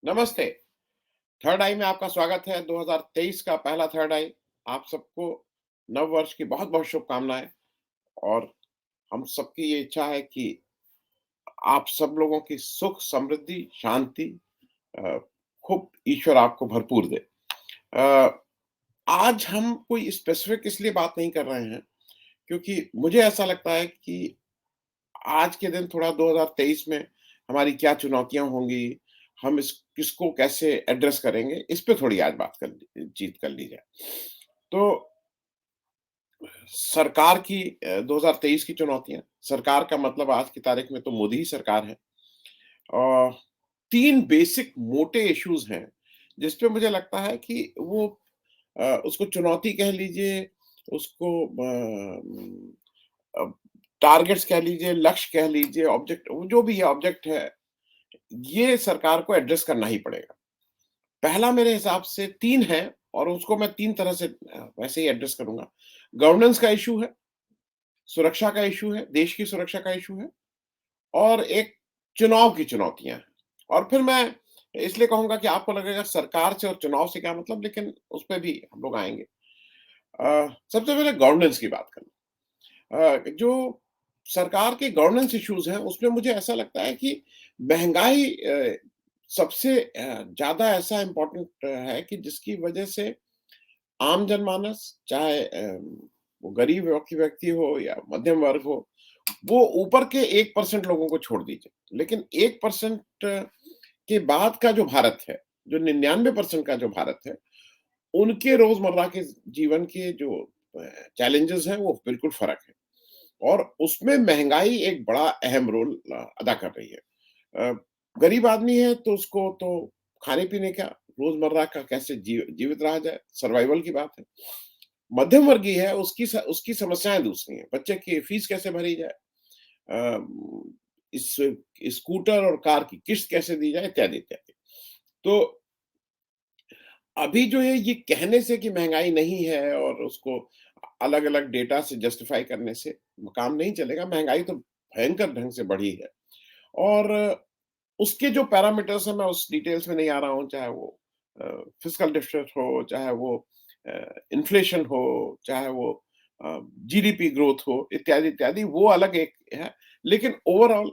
नमस्ते। थर्ड आई में आपका स्वागत है। 2023 का पहला थर्ड आई। आप सबको नव वर्ष की बहुत-बहुत शुभकामनाएँ और हम सबकी ये इच्छा है कि आप सब लोगों की सुख, समृद्धि, शांति अ, खूब ईश्वर आपको भरपूर दे। अ, आज हम कोई स्पेसिफिक इसलिए बात नहीं कर रहे हैं, क्योंकि मुझे ऐसा लगता है कि आज के दिन थोड़ा 2023 में हमारी क्या चुनौतियाँ होंगी, हम इस किसको कैसे एड्रेस करेंगे, इस पे थोड़ी आज बात कर ली जाए। तो सरकार की 2023 की चुनौतियाँ, सरकार का मतलब आज की तारीख में तो मोदी ही सरकार है। 3 बेसिक मोटे इश्यूज़ हैं, जिस पे मुझे लगता है कि वो उसको चुनौती कह लीजिए, उसको अ, टारगेट्स कह लीजिए, लक्ष्य कह लीजिए, ऑब्जेक्ट जो भी है ऑब्जेक्ट है, ये सरकार को एड्रेस करना ही पड़ेगा। पहला मेरे हिसाब से 3 है और उसको मैं 3 तरह से वैसे ही एड्रेस करूँगा। गवर्नेंस का इश्यू है, सुरक्षा का इश्यू है, देश की सुरक्षा का इश्यू है और एक चुनाव की चुनौतियाँ हैं। और फिर मैं इसलिए कहूँगा कि आपको लगेगा सरकार से और चुनाव से क्या मतलब, लेकिन उस पे भी हम लोग आएँगे। सबसे पहले गवर्नेंस की बात करें। जो सरकार के गवर्नेंस इश्यूज़ हैं, उसमें मुझे ऐसा लगता है कि महँगाई सबसे ज़्यादा ऐसा इम्पोर्टेंट है कि जिसकी वजह से आम जनमानस, चाहे वो गरीब व्यक्ति हो या मध्यम वर्ग हो, वो ऊपर के 1% लोगों को छोड़ दीजिए। लेकिन 1% के बाद का जो भारत है, जो 99% का जो भारत है, उनके रोज़मर्रा के जीवन के जो चैलेंजेज़ हैं, वो बिल्कुल फ़र्क है। और उसमें महँगाई एक बड़ा अहम रोल अदा कर रही है। अ, गरीब आदमी है तो उसको तो खाने-पीने का, रोज़मर्रा का कैसे जीवित रहा जाए, सर्वाइवल की बात है। मध्यम वर्गीय है, उसकी समस्याएँ दूसरी हैं। बच्चे की फीस कैसे भरी जाए, अ, इस स्कूटर और कार की किश्त कैसे दी जाए, इत्यादि, इत्यादि। तो अभी जो है ये कहने से कि महँगाई नहीं है और उसको अलग-अलग डेटा से जस्टिफाई करने से काम नहीं चलेगा। महँगाई तो भयंकर ढंग से बढ़ी है और उसके जो पैरामीटर्स हैं मैं उस डिटेल्स में नहीं आ रहा हूँ, चाहे वो अ, फिस्कल डेफिसिट हो, चाहे वो अ, इन्फ्लेशन हो, चाहे वो जीडीपी ग्रोथ हो, इत्यादि, इत्यादि, वो अलग एक है। लेकिन ओवरऑल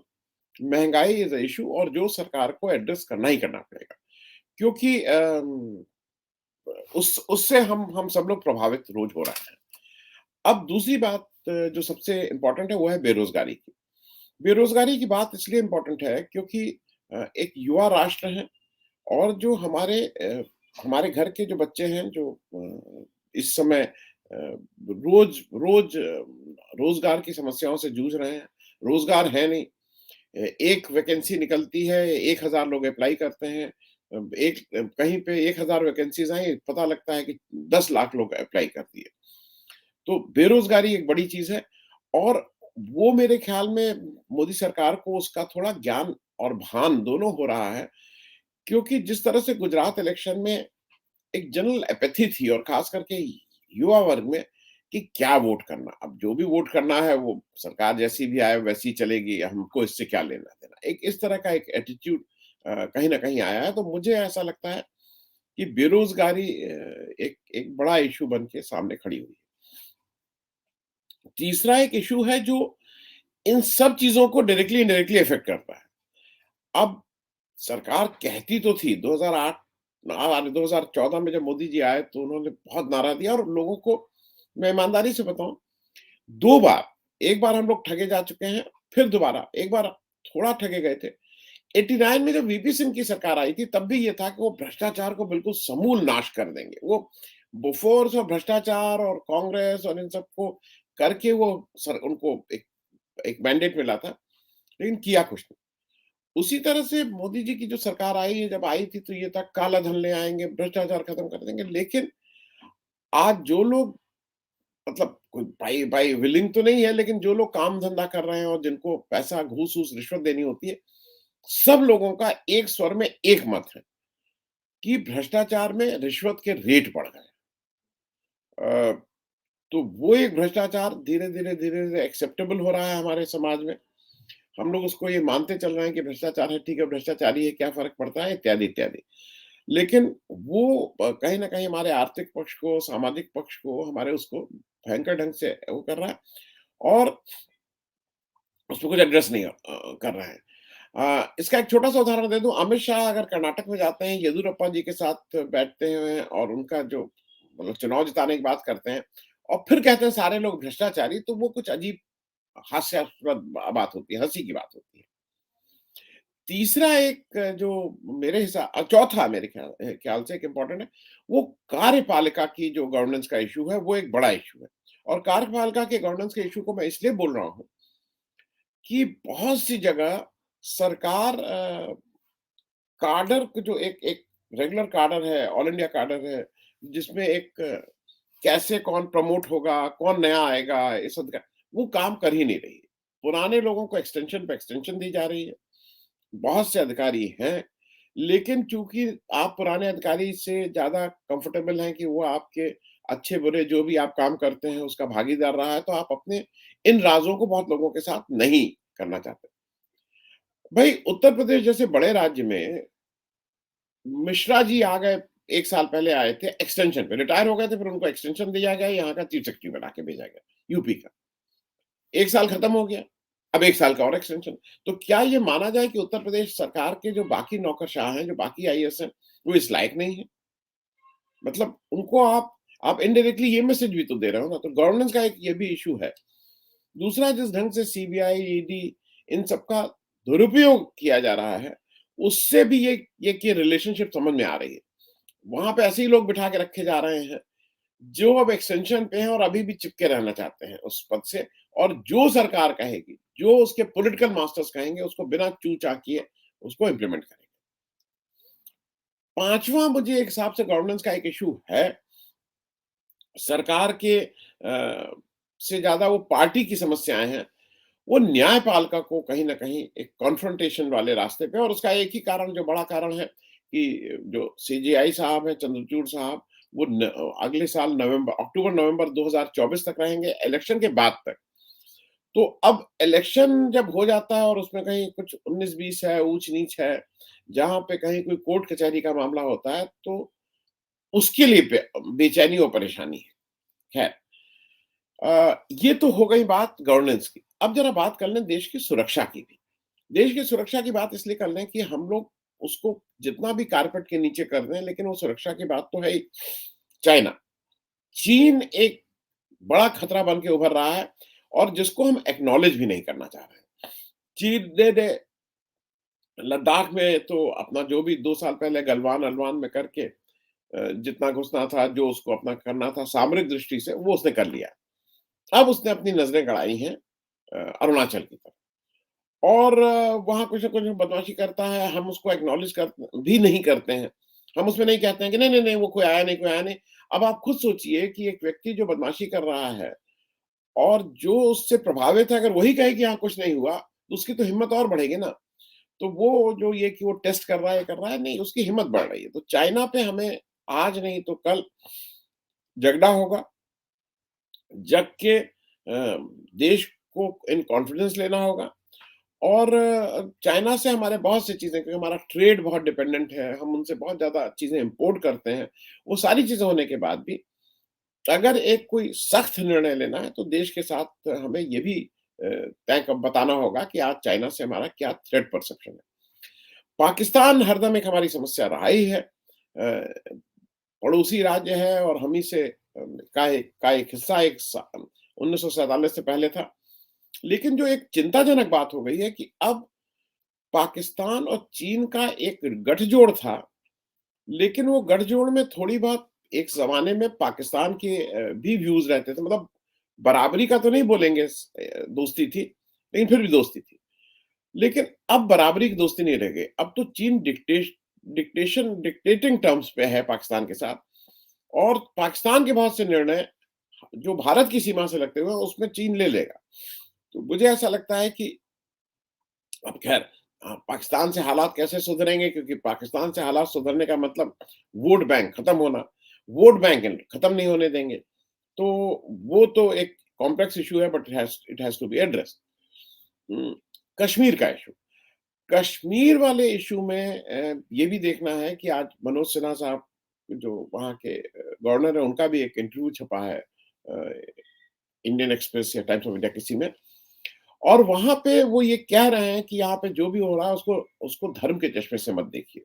महँगाई इज़ अ इश्यू और जो सरकार को एड्रेस करना ही करना पड़ेगा। क्योंकि उससे हम सब लोग प्रभावित रोज़ हो रहे हैं। अब दूसरी बात जो सबसे इम्पोर्टेंट है वो है बेरोज़गारी की। बेरोज़गारी की बात इसलिए इम्पोर्टेंट है क्योंकि एक युवा राष्ट्र है और जो हमारे घर के जो बच्चे हैं जो इस समय रोज़ रोज़गार की समस्याओं से जूझ रहे हैं। रोज़गार है नहीं। एक वैकेंसी निकलती है, 1000 लोग अप्लाई करते हैं। कहीं पे 1000 वैकेंसीज़ आई, पता लगता है कि 10 लाख लोग अप्लाई कर दिए। तो बेरोज़गारी एक बड़ी चीज़ है और वो मेरे ख़्याल में मोदी सरकार को उसका थोड़ा ज्ञान और भान दोनों हो रहा है, क्योंकि जिस तरह से गुजरात इलेक्शन में एक जनरल एपैथी थी और ख़ास करके युवा वर्ग में कि क्या वोट करना? अब जो भी वोट करना है वो सरकार जैसी भी आए वैसी चलेगी, हमको इससे क्या लेना-देना? एक इस तरह का एक एटीट्यूड कहीं न कहीं आया है, तो मुझे ऐसा लगता है कि बेरोज़गारी एक एक बड़ा इश्यू बन के सामने खड़ी हुई है। तीसरा एक इश्यू है जो इन सब चीज़ों को डायरेक्टली इनडायरेक्टली इफ़ेक्ट करता है। अब सरकार कहती तो थी 2008 2014 में जब मोदी जी आए तो उन्होंने बहुत नारा दिया और लोगों को, मैं ईमानदारी से बताऊँ, 2 बार, एक बार हम लोग ठगे जा चुके हैं, फिर दोबारा, एक बार थोड़ा ठगे गए थे। 89 में जब वीपी सिंह की सरकार आई थी तब भी ये था कि वो भ्रष्टाचार को बिल्कुल समूल नाश कर देंगे। वो बोफोर्स और भ्रष्टाचार और कांग्रेस और इन सबको करके वो सर उनको एक एक मैंडेट मिला था, लेकिन किया कुछ नहीं। उसी तरह से मोदी जी की जो सरकार आई है, जब आई थी तो ये था काला धन ले आएँगे, भ्रष्टाचार खत्म कर देंगे। लेकिन आज जो लोग, मतलब कोई बाय बाय विलिंग तो नहीं है, लेकिन जो लोग काम-धंधा कर रहे हैं और जिनको पैसा, घूस-वूस, रिश्वत देनी होती है, सब लोगों का एक स्वर में एक मत है कि भ्रष्टाचार में रिश्वत के रेट बढ़ गए। अ, तो वो एक भ्रष्टाचार धीरे-धीरे, धीरे-धीरे एक्सेप्टेबल हो रहा है हमारे समाज में हम लोग उसको ये मानते चल रहे हैं कि भ्रष्टाचार है, ठीक है, भ्रष्टाचारी है, क्या फ़र्क पड़ता है, इत्यादि, इत्यादि। लेकिन वो कहीं न कहीं हमारे आर्थिक पक्ष को, सामाजिक पक्ष को, हमारे उसको भयंकर ढंग से वो कर रहा है और उसपे कुछ एड्रेस नहीं कर रहा है। इसका एक छोटा-सा उदाहरण दे दूँ, अमित शाह अगर कर्नाटक में जाते हैं, येदियुरप्पा जी के साथ बैठते हैं और उनका जो मतलब चुनाव जिताने की बात करते हैं और फिर कहते हैं सारे लोग भ्रष्टाचारी, तो वो कुछ अजीब हास्यास्पद बात होती है, हँसी की बात होती है। तीसरा एक जो चौथा मेरे ख्याल से एक इम्पोर्टेंट है, वो कार्यपालिका की जो गवर्नेंस का इश्यू है, वो एक बड़ा इश्यू है। और कार्यपालिका के गवर्नेंस के इश्यू को मैं इसलिए बोल रहा हूँ कि बहुत सी जगह सरकार काडर को जो एक एक रेगुलर काडर है, ऑल इंडिया काडर है, जिसमें एक कैसे कौन प्रमोट होगा, कौन नया आएगा, ये सब का वो काम कर ही नहीं रही है। पुराने लोगों को एक्सटेंशन पे एक्सटेंशन दी जा रही है। बहुत से अधिकारी हैं, लेकिन चूँकि आप पुराने अधिकारी से ज़्यादा कंफर्टेबल हैं कि वो आपके अच्छे-बुरे जो भी आप काम करते हैं, उसका भागीदार रहा है, तो आप अपने इन राज़ों को बहुत लोगों के साथ नहीं करना चाहते। भई उत्तर प्रदेश जैसे बड़े राज्य में मिश्रा जी आ गए, 1 साल पहले आए थे एक्सटेंशन पे, रिटायर हो गए थे, फिर उनको एक्सटेंशन दिया गया, यहाँ का चीफ सेक्रेटरी बना के भेजा गया, यूपी का। 1 साल खत्म हो गया, अब 1 साल का और एक्सटेंशन। तो क्या ये माना जाए कि उत्तर प्रदेश सरकार के जो बाकी नौकरशाह हैं, जो बाकी आईएएस हैं, वो इस लायक नहीं है? मतलब उनको आप इनडायरेक्टली ये मैसेज भी तो दे रहे हो ना, तो गवर्नेंस का एक ये भी इश्यू है। दूसरा जिस ढंग से सीबीआई, ईडी इन सब का दुरुपयोग किया जा रहा है, उससे भी ये कि रिलेशनशिप समझ में आ रही है। वहाँ पे ऐसे ही लोग बिठा के रखे जा रहे हैं, जो अब एक्सटेंशन पे हैं और अभी भी चिपके रहना चाहते हैं उस पद से और जो सरकार कहेगी, जो उसके पॉलिटिकल मास्टर्स कहेंगे, उसको बिना चूँ-चाँ किए उसको इम्प्लीमेंट करेंगे। 5वां मुझे एक हिसाब से गवर्नेंस का एक इश्यू है, सरकार के से ज़्यादा वो पार्टी की समस्याएँ हैं। वो न्यायपालिका को कहीं न कहीं एक कॉन्फ्रंटेशन वाले रास्ते पे और उसका एक ही कारण जो बड़ा कारण है कि जो सीजेआई साहब हैं, चंद्रचूड़ साहब, वो अगले साल अक्टूबर-नवंबर 2024 तक रहेंगे, इलेक्शन के बाद तक। तो अब इलेक्शन जब हो जाता है और उसमें कहीं कुछ 19-20 है, ऊँच-नीच है, जहाँ पे कहीं कोई कोर्ट कचहरी का मामला होता है, तो उसके लिए बेचैनी और परेशानी है। खैर ये तो हो गई बात गवर्नेंस की। अब ज़रा बात कर लें देश की सुरक्षा की भी। देश की सुरक्षा की बात इसलिए कर लें कि हम लोग उसको जितना भी कारपेट के नीचे कर दें, लेकिन वो सुरक्षा की बात तो है ही। चाइना, चीन एक बड़ा खतरा बन के उभर रहा है और जिसको हम एक्नॉलेज भी नहीं करना चाह रहे हैं। चीन ने लद्दाख में तो अपना जो भी 2 साल पहले गलवान-अल्वान में करके जितना घुसना था, जो उसको अपना करना था सामरिक दृष्टि से, वो उसने कर लिया। अब उसने अपनी नज़रें गड़ाई हैं अरुणाचल की तरफ और वहाँ कुछ न कुछ बदमाशी करता है, हम उसको एक्नॉलेज कर भी नहीं करते हैं। हम उसमें नहीं कहते हैं कि नहीं, नहीं, नहीं, वो कोई आया नहीं, कोई आया नहीं। अब आप खुद सोचिए कि एक व्यक्ति जो बदमाशी कर रहा है और जो उससे प्रभावित है, अगर वही कहे कि यहाँ कुछ नहीं हुआ, तो उसकी तो हिम्मत और बढ़ेगी ना। तो वो जो ये कि वो टेस्ट कर रहा है, ये कर रहा है, नहीं, उसकी हिम्मत बढ़ रही है। तो चाइना पे हमें आज नहीं तो कल जगना होगा। जग के देश को इन कॉन्फिडेंस लेना होगा और चाइना से हमारे बहुत सी चीज़ें क्योंकि हमारा ट्रेड बहुत डिपेंडेंट है, हम उनसे बहुत ज़्यादा चीज़ें इम्पोर्ट करते हैं। वो सारी चीज़ें होने के बाद भी अगर एक कोई सख्त निर्णय लेना है तो देश के साथ हमें ये भी तय क बताना होगा कि आज चाइना से हमारा क्या थ्रेट परसेप्शन है। पाकिस्तान हरदम एक हमारी समस्या रहा ही है। पड़ोसी राज्य है और हम ही से का एक हिस्सा एक 1947 से पहले था। लेकिन जो एक चिंताजनक बात हो गई है कि अब पाकिस्तान और चीन का एक गठजोड़ था, लेकिन वो गठजोड़ में थोड़ी बहुत एक ज़माने में पाकिस्तान के भी व्यूज़ रहते थे। मतलब बराबरी का तो नहीं बोलेंगे दोस्ती थी, लेकिन फिर भी दोस्ती थी। लेकिन अब बराबरी की दोस्ती नहीं रह गई। अब तो चीन डिक्टेटिंग टर्म्स पे है पाकिस्तान के साथ और पाकिस्तान के बहुत से निर्णय जो भारत की सीमा से लगते हुए उसमें चीन ले लेगा। तो मुझे ऐसा लगता है कि अब ख़ैर पाकिस्तान से हालात कैसे सुधरेंगे क्योंकि पाकिस्तान से हालात सुधरने का मतलब वोट बैंक खत्म होना, वोट बैंक खत्म नहीं होने देंगे। तो वो तो एक कॉम्प्लेक्स इश्यू है but it has to be addressed. हुँ। कश्मीर का इश्यू। कश्मीर वाले इश्यू में ये भी देखना है कि आज मनोज सिन्हा साहब जो वहाँ के गवर्नर हैं, उनका भी एक इंटरव्यू छपा है इंडियन एक्सप्रेस या टाइम्स ऑफ इंडिया किसी में, और वहाँ पे वो ये कह रहे हैं कि यहाँ पे जो भी हो रहा है उसको उसको धर्म के चश्मे से मत देखिए।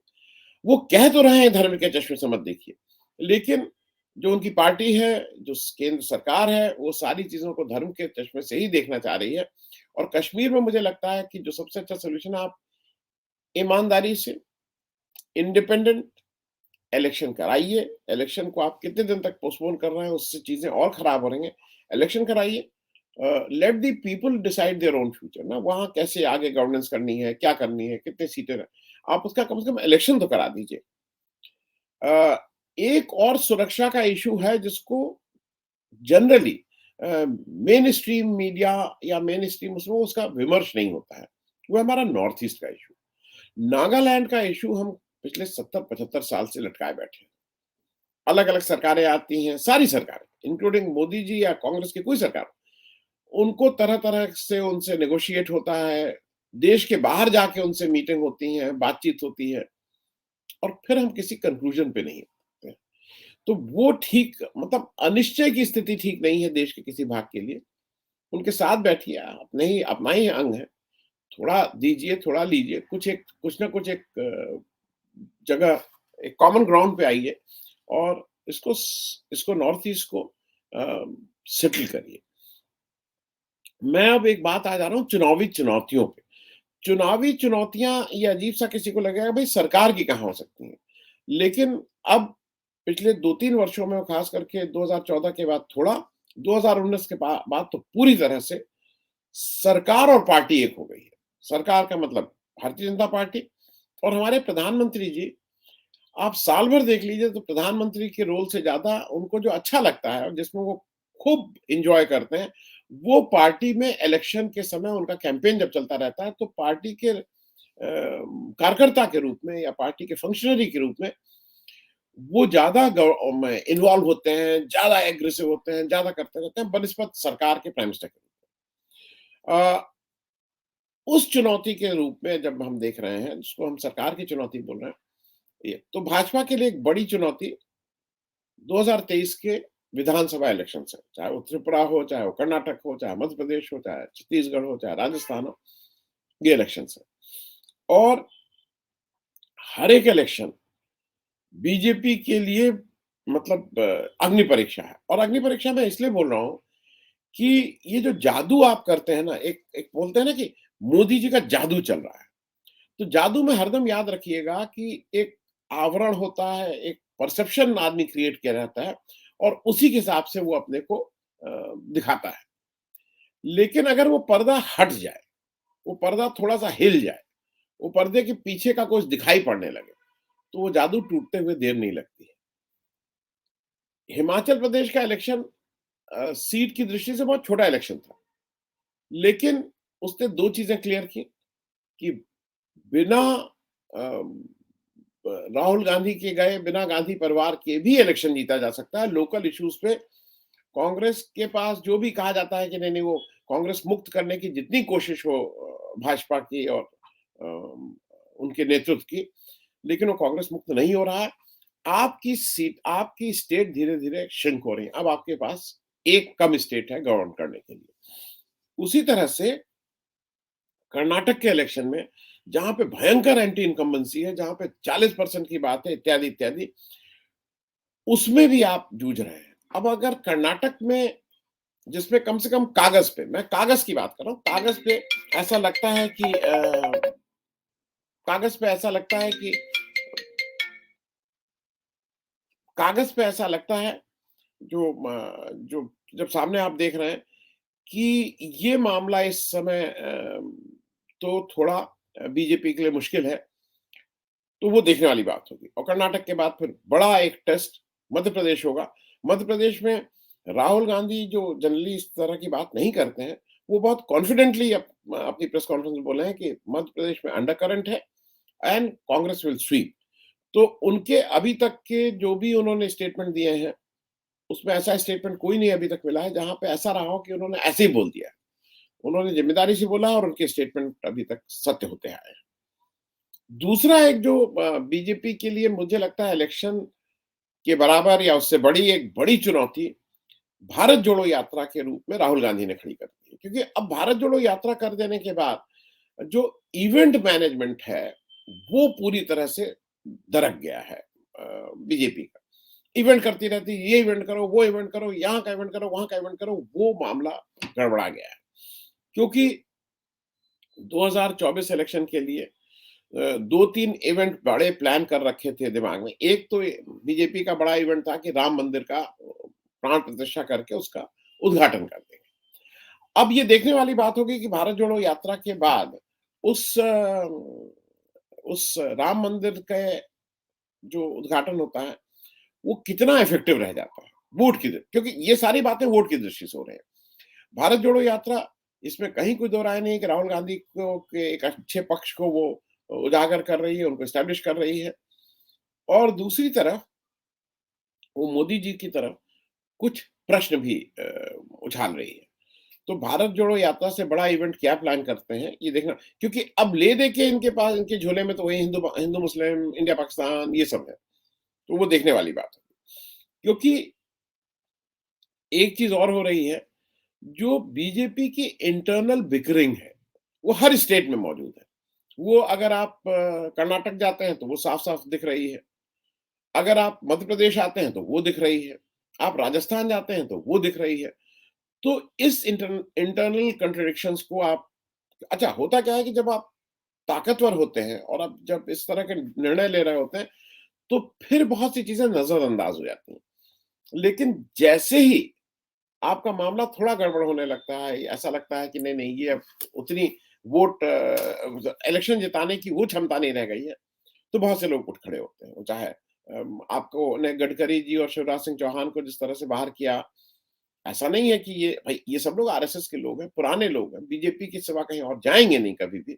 वो कह तो रहे हैं धर्म के चश्मे से मत देखिए, लेकिन जो उनकी पार्टी है, जो केंद्र सरकार है, वो सारी चीज़ों को धर्म के चश्मे से ही देखना चाह रही है। और कश्मीर में मुझे लगता है कि जो सबसे अच्छा सॉल्यूशन है, आप ईमानदारी से इंडिपेंडेंट इलेक्शन कराइए। इलेक्शन को आप कितने दिन तक पोस्टपोन कर रहे हैं, उससे चीज़ें और खराब हो रही हैं। इलेक्शन कराइए, let the people decide their own future ना, वहाँ कैसे आगे गवर्नेंस करनी है, क्या करनी है, कितनी सीटें आप उसका कम से कम इलेक्शन तो करा दीजिए। अ, एक और सुरक्षा का इश्यू है जिसको जनरली मेन स्ट्रीम मीडिया या मेन स्ट्रीम उसमें उसका विमर्श नहीं होता है। वो हमारा नॉर्थ ईस्ट का इश्यू। नागालैंड का इश्यू हम पिछले 70-75 साल से लटकाए बैठे हैं। अलग-अलग सरकारें आती हैं, सारी सरकारें, इंक्लूडिंग मोदी जी या कांग्रेस की कोई सरकार, उनको तरह-तरह से उनसे नेगोशिएट होता है, देश के बाहर जाके उनसे मीटिंग होती हैं, बातचीत होती है, और फिर हम किसी कंक्लूजन पे नहीं आते हैं। तो वो ठीक, मतलब अनिश्चय की स्थिति ठीक नहीं है देश के किसी भाग के लिए। उनके साथ बैठिए, अपने ही अपना ही अंग है, थोड़ा दीजिए, थोड़ा लीजिए, कुछ ना कुछ एक जगह, एक कॉमन ग्राउंड पे आइए और इसको नॉर्थ ईस्ट को सेटल करिए। मैं अब एक बात आ जा रहा हूँ चुनावी चुनौतियों पे। चुनावी चुनौतियाँ, ये अजीब-सा किसी को लगेगा भई सरकार की कहाँ हो सकती हैं। लेकिन अब पिछले 2-3 वर्षों में, और ख़ास करके 2014 के बाद थोड़ा, 2019 के बाद तो पूरी तरह से सरकार और पार्टी एक हो गई है। सरकार का मतलब भारतीय जनता पार्टी, और हमारे प्रधानमंत्री जी, आप साल भर देख लीजिए तो प्रधानमंत्री के रोल से ज़्यादा उनको जो अच्छा लगता है और जिसमें वो खूब एन्जॉय करते हैं, वो पार्टी में इलेक्शन के समय उनका कैंपेन जब चलता रहता है, तो पार्टी के कार्यकर्ता के रूप में या पार्टी के फंक्शनरी के रूप में वो ज़्यादा में इन्वॉल्व होते हैं, ज़्यादा एग्रेसिव होते हैं, ज़्यादा करते रहते हैं बनिस्बत सरकार के प्राइम मिनिस्टर के। अ, उस चुनौती के रूप में जब हम देख रहे हैं, जिसको हम सरकार की चुनौती बोल रहे हैं, ये तो भाजपा के लिए एक बड़ी चुनौती 2023 के विधानसभा इलेक्शंस है। चाहे वो त्रिपुरा हो, चाहे वो कर्नाटक हो, चाहे मध्य प्रदेश हो, चाहे छत्तीसगढ़ हो, चाहे राजस्थान हो, ये इलेक्शंस है। और हर एक इलेक्शन बीजेपी के लिए मतलब अग्नि परीक्षा है। और अग्नि परीक्षा मैं इसलिए बोल रहा हूँ कि ये जो जादू आप करते हैं ना, एक एक बोलते हैं ना कि मोदी जी का जादू चल रहा है। तो जादू में हरदम याद रखिएगा कि एक आवरण होता है, एक परसेप्शन आदमी क्रिएट किया रहता है, और उसी के हिसाब से वो अपने को दिखाता है। लेकिन अगर वो पर्दा हट जाए, वो पर्दा थोड़ा-सा हिल जाए, वो पर्दे के पीछे का कुछ दिखाई पड़ने लगे, तो वो जादू टूटते हुए देर नहीं लगती है। हिमाचल प्रदेश का इलेक्शन सीट की दृष्टि से बहुत छोटा इलेक्शन था। लेकिन उसने 2 चीज़ें क्लियर की कि बिना राहुल गांधी के गए, बिना गांधी परिवार के भी इलेक्शन जीता जा सकता है। लोकल इश्यूज पे कांग्रेस के पास जो भी कहा जाता है कि नहीं नहीं, वो कांग्रेस मुक्त करने की जितनी कोशिश हो भाजपा की और उनके नेतृत्व की, लेकिन वो कांग्रेस मुक्त नहीं हो रहा है। आपकी सीट, आपकी स्टेट धीरे धीरे श्रिंक हो रही है। अब आपके पास एक कम स्टेट है गवर्न करने के लिए। उसी तरह से कर्नाटक के इलेक्शन में, जहां पे भयंकर एंटी इनकम्बेंसी है, जहां पे 40% की बात है, इत्यादि इत्यादि, उसमें भी आप जूझ रहे हैं। अब अगर कर्नाटक में, जिसमें कम से कम कागज पे, मैं कागज की बात कर रहा हूँ, कागज पे ऐसा लगता है कि कागज पे ऐसा लगता है कि कागज पे ऐसा लगता है, जो जब सामने आप देख रहे हैं कि ये मामला इस समय तो थोड़ा बीजेपी के लिए मुश्किल है, तो वो देखने वाली बात होगी। और कर्नाटक के बाद फिर बड़ा एक टेस्ट मध्य प्रदेश होगा। मध्य प्रदेश में राहुल गांधी, जो जनरली इस तरह की बात नहीं करते हैं, वो बहुत कॉन्फिडेंटली अपनी प्रेस कॉन्फ्रेंस में बोले हैं कि मध्य प्रदेश में अंडर करंट है एंड कांग्रेस विल स्वीप। तो उनके अभी तक के जो भी उन्होंने स्टेटमेंट दिए हैं, उसमें ऐसा स्टेटमेंट कोई नहीं अभी तक मिला है जहां पे ऐसा रहा हो कि उन्होंने ऐसे ही बोल दिया। उन्होंने ज़िम्मेदारी से बोला और उनके स्टेटमेंट अभी तक सत्य होते आए हैं। दूसरा एक जो बीजेपी के लिए मुझे लगता है इलेक्शन के बराबर या उससे बड़ी एक बड़ी चुनौती भारत जोड़ो यात्रा के रूप में राहुल गांधी ने खड़ी कर दी है। क्योंकि अब भारत जोड़ो यात्रा कर देने के बाद जो इवेंट मैनेजमेंट है, वो पूरी तरह से दरक गया है बीजेपी का। इवेंट करती रहती है, ये इवेंट करो, वो इवेंट करो, यहाँ का इवेंट करो, वहाँ का इवेंट करो, वो मामला गड़बड़ा गया है। क्योंकि 2024 इलेक्शन के लिए 2-3 इवेंट बड़े प्लान कर रखे थे दिमाग में। एक तो बीजेपी का बड़ा इवेंट था कि राम मंदिर का प्राण प्रतिष्ठा करके उसका उद्घाटन कर देंगे। अब ये देखने वाली बात होगी कि भारत जोड़ो यात्रा के बाद उस उस राम मंदिर के जो उद्घाटन होता है, वो कितना इफेक्टिव रह जाता है, वोट की क्योंकि ये सारी बातें वोट की दृष्टि से हो रही हैं। भारत जोड़ो यात्रा इसमें कहीं कोई दो राय नहीं है कि राहुल गांधी को के एक अच्छे पक्ष को वो उजागर कर रही है, उनको एस्टेब्लिश कर रही है और दूसरी तरफ वो मोदी जी की तरफ कुछ प्रश्न भी उछाल रही है। तो भारत जोड़ो यात्रा से बड़ा इवेंट क्या प्लान करते हैं, ये देखना क्योंकि अब ले दे के इनके पास इनके झोले में तो वही हिंदू मुस्लिम, इंडिया पाकिस्तान ये सब है। तो वो देखने वाली बात है। क्योंकि एक चीज़ और हो रही है, जो बीजेपी की इंटरनल बिकरिंग है, वो हर स्टेट में मौजूद है। वो अगर आप कर्नाटक जाते हैं, तो वो साफ-साफ दिख रही है। अगर आप मध्य प्रदेश आते हैं, तो वो दिख रही है। आप राजस्थान जाते हैं, तो वो दिख रही है। तो इस इंटरनल कॉन्ट्रडिक्शंस को आप अच्छा होता क्या है कि जब आप ताकतवर होते हैं और आप जब इस तरह के निर्णय ले रहे होते हैं, तो फिर बहुत सी चीज़ें नज़रअंदाज हो जाती हैं। लेकिन जैसे ही आपका मामला थोड़ा गड़बड़ होने लगता है, ऐसा लगता है कि नहीं-नहीं ये अब उतनी वोट इलेक्शन जिताने की वो क्षमता नहीं रह गई है, तो बहुत से लोग उठ खड़े होते हैं। वो चाहे आपको ने गडकरी जी और शिवराज सिंह चौहान को जिस तरह से बाहर किया, ऐसा नहीं है कि ये भई ये सब लोग आरएसएस के लोग हैं, पुराने लोग हैं, बीजेपी के सिवा कहीं और जाएँगे नहीं कभी भी।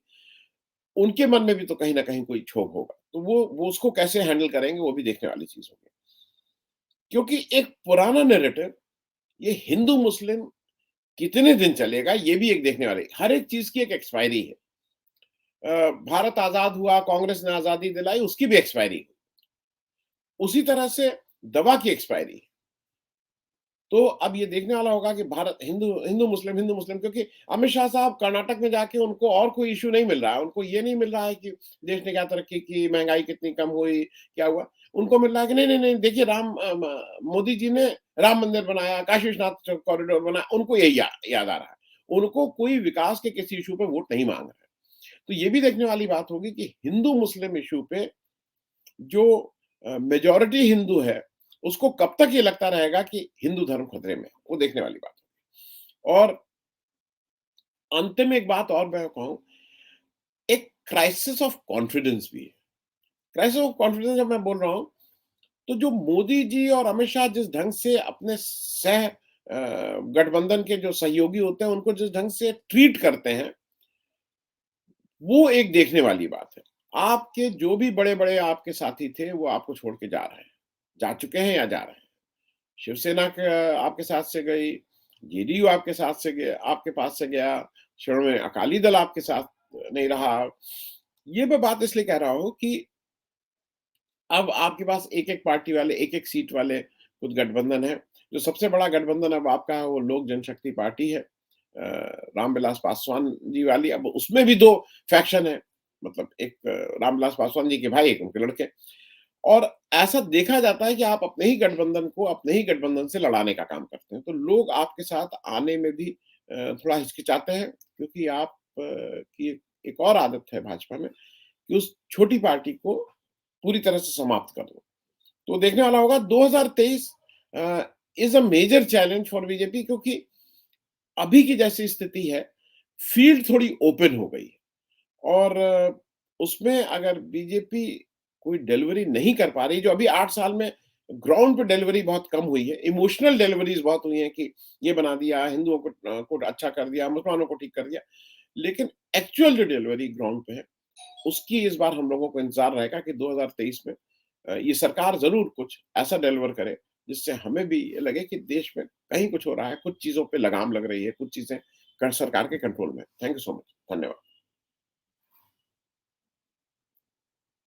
उनके मन में भी तो कहीं न कहीं कोई क्षोभ होगा। तो वो उसको कैसे हैंडल करेंगे, वो भी देखने वाली चीज़ होगी। क्योंकि एक पुराना नैरेटिव ये हिंदू-मुस्लिम कितने दिन चलेगा ये भी एक देखने वाली हर एक चीज़ की एक एक्सपायरी है। भारत आज़ाद हुआ, कांग्रेस ने आज़ादी दिलाई, उसकी भी एक्सपायरी। उसी तरह से दवा की एक्सपायरी। तो अब ये देखने वाला होगा कि भारत हिंदू मुस्लिम क्योंकि अमित शाह साहब कर्नाटक में जाके उनको और कोई इश्यू नहीं मिल रहा है। उनको ये नहीं मिल रहा है कि देश ने क्या तरक्की की, महँगाई कितनी कम हुई, क्या हुआ? उनको मिल रहा है कि नहीं देखिए मोदी जी ने राम मंदिर बनाया, काशी विश्वनाथ कॉरिडोर बनाया, उनको यही याद आ रहा है। उनको कोई विकास के किसी इश्यू पे वोट नहीं माँग रहे हैं। तो ये भी देखने वाली बात होगी कि हिंदू-मुस्लिम इश्यू पे जो मेजॉरिटी हिंदू है, उसको कब तक ये लगता रहेगा कि हिंदू धर्म खतरे में है, वो देखने वाली बात है। और अंत में एक बात और मैं कहूँ, एक क्राइसिस ऑफ कॉन्फिडेंस भी है। क्राइसिस ऑफ कॉन्फिडेंस जब मैं बोल रहा हूँ, तो जो मोदी जी और अमित शाह जिस ढंग से अपने गठबंधन के जो सहयोगी होते हैं, उनको जिस ढंग से ट्रीट करते हैं, वो एक देखने वाली बात है। आपके जो भी बड़े-बड़े आपके साथी थे, वो आपको छोड़ के जा रहे हैं। जा चुके हैं या जा रहे हैं। शिवसेना के आपके साथ से गई, जेडीयू आपके साथ से गया आपके पास से गया, शिरोमणि अकाली दल आपके साथ नहीं रहा। ये मैं बात इसलिए कह रहा हूँ कि अब आपके पास एक-एक पार्टी वाले, एक-एक सीट वाले कुछ गठबंधन है। जो सबसे बड़ा गठबंधन अब आपका है वो लोक जनशक्ति पार्टी है। रामविलास पासवान जी वाली अब उसमें भी 2 फैक्शन है। मतलब एक रामविलास पासवान जी के भाई, एक उनके लड़के। और ऐसा देखा जाता है कि आप अपने ही गठबंधन को अपने ही गठबंधन से लड़ाने का काम करते हैं। तो लोग आपके साथ आने में भी थोड़ा हिचकिचाते हैं क्योंकि आप की एक और आदत है भाजपा में कि उस छोटी पार्टी को पूरी तरह से समाप्त कर दो। तो देखने वाला होगा 2023 is a major challenge for BJP क्योंकि अभी की जैसी स्थिति है, फील्ड थोड़ी ओपन हो गई है और उसमें अगर बीजेपी कोई डिलीवरी नहीं कर पा रही, जो अभी 8 साल में ग्राउंड पे डिलीवरी बहुत कम हुई है, इमोशनल डिलीवरीज़ बहुत हुई हैं कि ये बना दिया, हिंदुओं को अच्छा कर दिया, मुसलमानों को ठीक कर दिया। लेकिन एक्चुअल जो डिलीवरी ग्राउंड पे है, उसकी इस बार हम लोगों को इंतज़ार रहेगा कि 2023 में ये सरकार ज़रूर कुछ ऐसा डिलीवर करे, जिससे हमें भी ये लगे कि देश में कहीं कुछ हो रहा है, कुछ चीज़ों पे लगाम लग रही है, कुछ चीज़ें सरकार के कंट्रोल में है। Thank you so much. धन्यवाद।